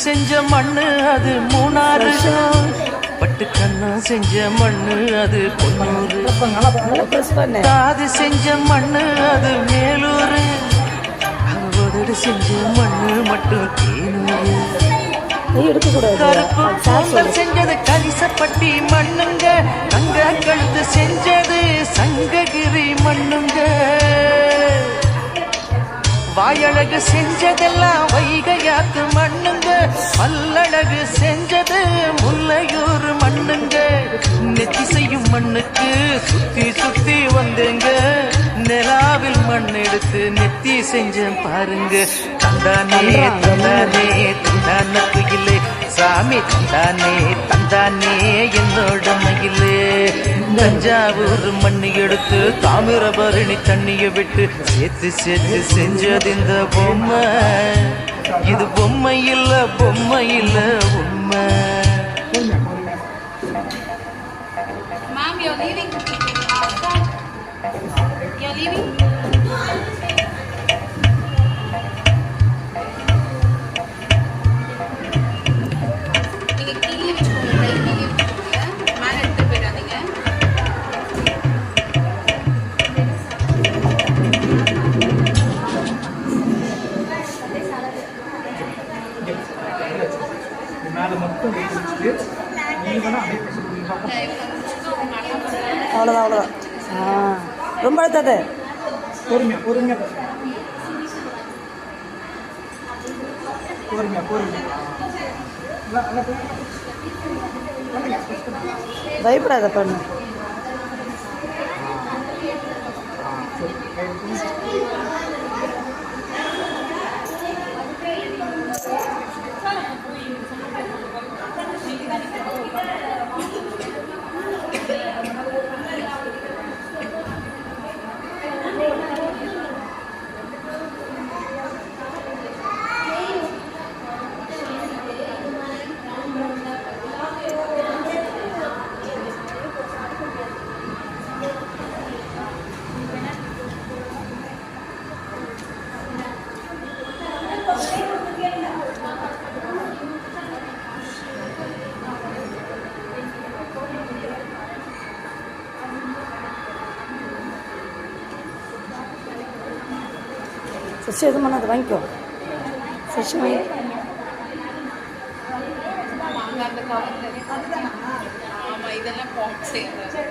செஞ்ச மண்ணு அது மூணாறு, பட்டு கண்ணா செஞ்ச மண்ணு அது பொன்னூறு, காது செஞ்ச மண்ணு அது மேலூரு, அவதடு செஞ்ச மண்ணு மட்டும் தேனூரு. கருப்பு கூந்தல் செஞ்சது கரிசப்பட்டி மண்ணுங்க, தங்க கழுத்து செஞ்சது சங்ககிரி மண்ணுங்க, வாயழகு செஞ்சதெல்லாம் வைகையாத்து மண்ணுங்க, பல்லழகு செஞ்சது முல்லையூர் மண்ணுங்க. நெத்தி செய்யும் மண்ணுக்கு சுத்தி சுத்தி வந்தேங்க, நிலாவில் மண் எடுத்து நெத்தி செஞ்சேன் பாருங்க. தந்தானே தந்தானே தந்தான குயிலே, சாமி தந்தானே தந்தானே என்னோட மயிலே. தஞ்சாவூர் மண்ணு எடுத்து தாமிரபரணி தண்ணிய விட்டு சேர்த்து சேர்த்து செஞ்சது இந்த பொம்மை, இது பொம்மை இல்ல பொம்மை இல்ல உண்மை. Ma'am, you're leaving. You're leaving. நீங்க கீழே வச்சுக்கோங்க, ரைட் கீழே வச்சுக்கோங்க, மேல எடுத்து போயிடாதீங்க. மேலே மட்டும் அவ்வளோதான் அவ்வளோதான். ரொம்ப அழுத்தாது, பொறுமையா பொறுமையா பொறுமையா பொறுமையா பயப்படாத பண்ணு. சசி எதுவும் பண்ணாது, வாங்கிக்கோ சசி வாங்கி. ஆமா, இதெல்லாம் பாட் செய்யறது.